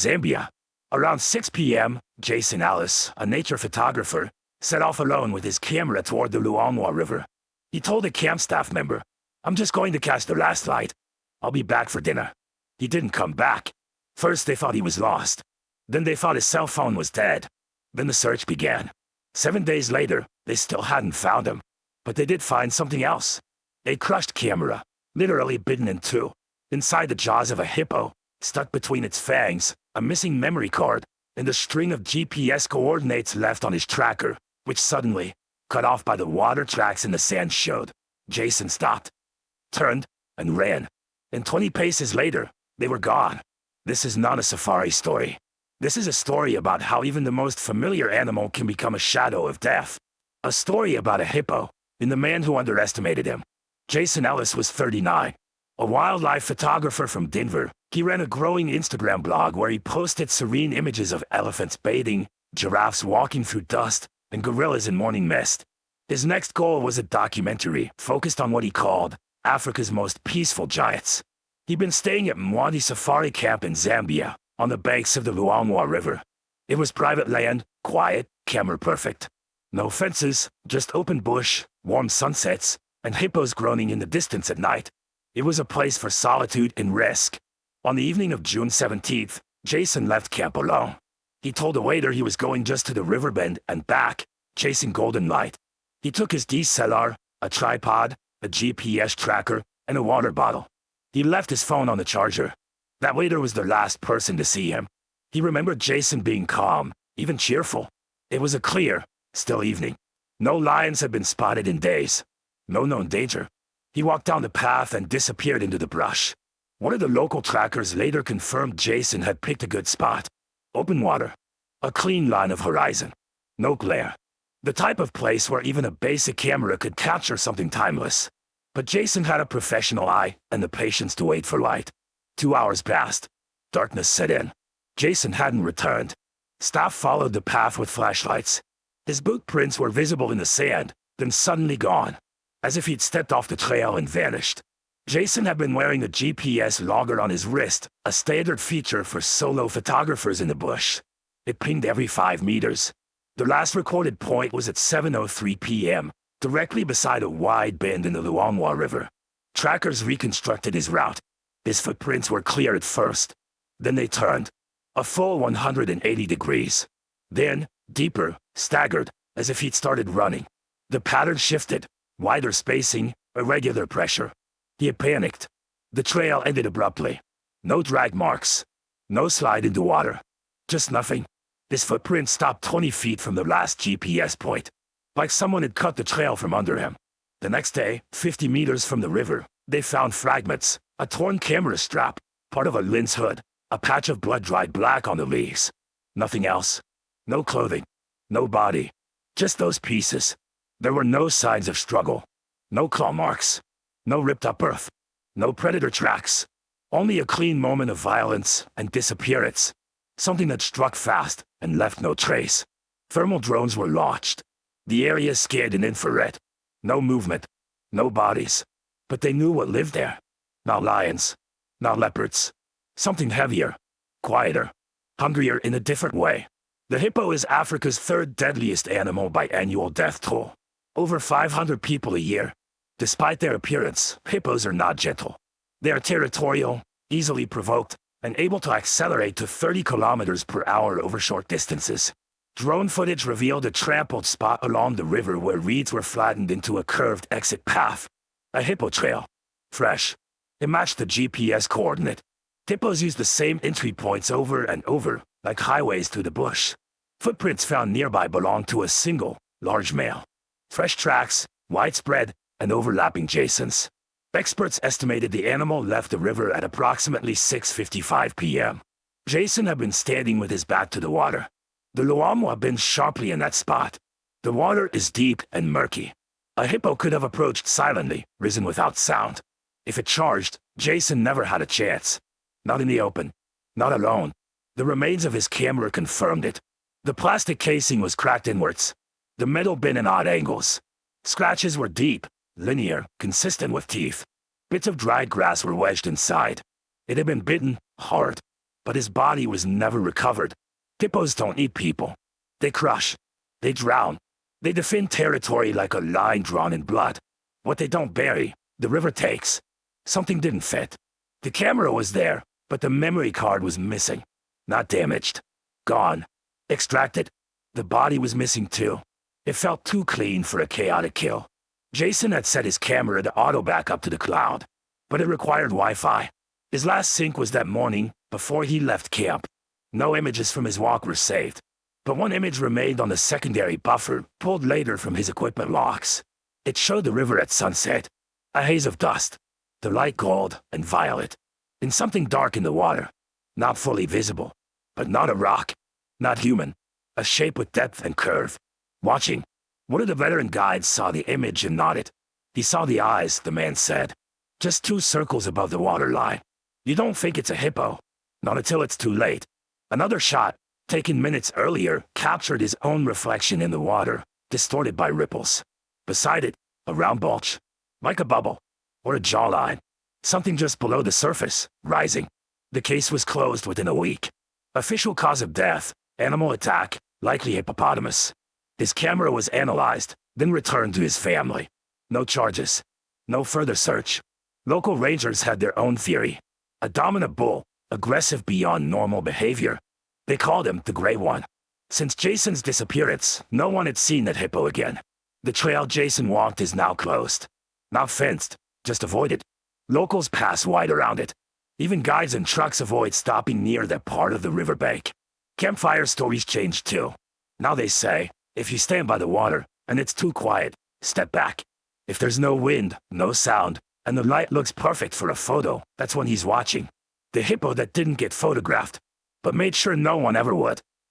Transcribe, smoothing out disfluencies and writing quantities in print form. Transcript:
Zambia. Around 6 p.m., Jason Ellis, a nature photographer, set off alone with his camera toward the Luangwa River. He told a camp staff member, "I'm just going to catch the last light. I'll be back for dinner." He didn't come back. First they thought he was lost. Then they thought his cell phone was dead. Then the search began. 7 days later, they still hadn't found him. But they did find something else. A crushed camera, literally bitten in two. Inside the jaws of a hippo, stuck between its fangs, a missing memory card, and a string of GPS coordinates left on his tracker, which suddenly, cut off by the water tracks in the sand showed. Jason stopped, turned, and ran. And 20 paces later, they were gone. This is not a safari story. This is a story about how even the most familiar animal can become a shadow of death. A story about a hippo, and the man who underestimated him. Jason Ellis was 39. A wildlife photographer from Denver. He ran a growing Instagram blog where he posted serene images of elephants bathing, giraffes walking through dust, and gorillas in morning mist. His next goal was a documentary focused on what he called Africa's most peaceful giants. He'd been staying at Mwandi Safari Camp in Zambia, on the banks of the Luangwa River. It was private land, quiet, camera perfect. No fences, just open bush, warm sunsets, and hippos groaning in the distance at night. It was a place for solitude and risk. On the evening of June 17th, Jason left camp alone. He told the waiter he was going just to the riverbend and back, chasing golden light. He took his DSLR, a tripod, a GPS tracker, and a water bottle. He left his phone on the charger. That waiter was the last person to see him. He remembered Jason being calm, even cheerful. It was a clear, still evening. No lions had been spotted in days. No known danger. He walked down the path and disappeared into the brush. One of the local trackers later confirmed Jason had picked a good spot. Open water. A clean line of horizon. No glare. The type of place where even a basic camera could capture something timeless. But Jason had a professional eye and the patience to wait for light. 2 hours passed. Darkness set in. Jason hadn't returned. Staff followed the path with flashlights. His boot prints were visible in the sand, then suddenly gone. As if he'd stepped off the trail and vanished. Jason had been wearing a GPS logger on his wrist, a standard feature for solo photographers in the bush. It pinged every 5 meters. The last recorded point was at 7:03 p.m., directly beside a wide bend in the Luangwa River. Trackers reconstructed his route. His footprints were clear at first. Then they turned. A full 180 degrees. Then, deeper, staggered, as if he'd started running. The pattern shifted. Wider spacing, irregular pressure. He had panicked. The trail ended abruptly. No drag marks. No slide into water. Just nothing. His footprint stopped 20 feet from the last GPS point. Like someone had cut the trail from under him. The next day, 50 meters from the river, they found fragments. A torn camera strap, part of a lens hood, a patch of blood-dried black on the leaves. Nothing else. No clothing. No body. Just those pieces. There were no signs of struggle. No claw marks. No ripped-up earth. No predator tracks. Only a clean moment of violence and disappearance. Something that struck fast and left no trace. Thermal drones were launched. The area scanned in infrared. No movement. No bodies. But they knew what lived there. Not lions. Not leopards. Something heavier. Quieter. Hungrier in a different way. The hippo is Africa's third deadliest animal by annual death toll. Over 500 people a year. Despite their appearance, hippos are not gentle. They are territorial, easily provoked, and able to accelerate to 30 kilometers per hour over short distances. Drone footage revealed a trampled spot along the river where reeds were flattened into a curved exit path. A hippo trail. Fresh. It matched the GPS coordinate. Hippos use the same entry points over and over, like highways through the bush. Footprints found nearby belonged to a single, large male. Fresh tracks, widespread, and overlapping Jasons. Experts estimated the animal left the river at approximately 6:55 p.m. Jason had been standing with his back to the water. The Luangwa bends sharply in that spot. The water is deep and murky. A hippo could have approached silently, risen without sound. If it charged, Jason never had a chance. Not in the open. Not alone. The remains of his camera confirmed it. The plastic casing was cracked inwards. The metal bent in odd angles. Scratches were deep, linear, consistent with teeth. Bits of dried grass were wedged inside. It had been bitten, hard. but his body was never recovered. Hippos don't eat people. They crush. They drown. They defend territory like a line drawn in blood. What they don't bury, the river takes. Something didn't fit. The camera was there, but the memory card was missing. Not damaged. Gone. Extracted. The body was missing too. It felt too clean for a chaotic kill. Jason had set his camera to auto back up to the cloud, but it required Wi-Fi. His last sync was that morning, before he left camp. No images from his walk were saved, but one image remained on the secondary buffer, pulled later from his equipment logs. It showed the river at sunset, a haze of dust, the light gold and violet, and something dark in the water, not fully visible, but not a rock, not human, a shape with depth and curve. Watching, one of the veteran guides saw the image and nodded. He saw the eyes, the man said. Just 2 circles above the waterline. You don't think it's a hippo. Not until it's too late. Another shot, taken minutes earlier, captured his own reflection in the water, distorted by ripples. Beside it, a round bulge, like a bubble, or a jawline. Something just below the surface, rising. The case was closed within a week. Official cause of death, animal attack, likely hippopotamus. His camera was analyzed, then returned to his family. No charges. No further search. Local rangers had their own theory. A dominant bull, aggressive beyond normal behavior. They called him the Gray One. Since Jason's disappearance, no one had seen that hippo again. The trail Jason walked is now closed. Not fenced, just avoided. Locals pass wide around it. Even guides and trucks avoid stopping near that part of the riverbank. Campfire stories changed too. Now they say, if you stand by the water, and it's too quiet, step back. If there's no wind, no sound, and the light looks perfect for a photo, that's when he's watching. The hippo that didn't get photographed, but made sure no one ever would.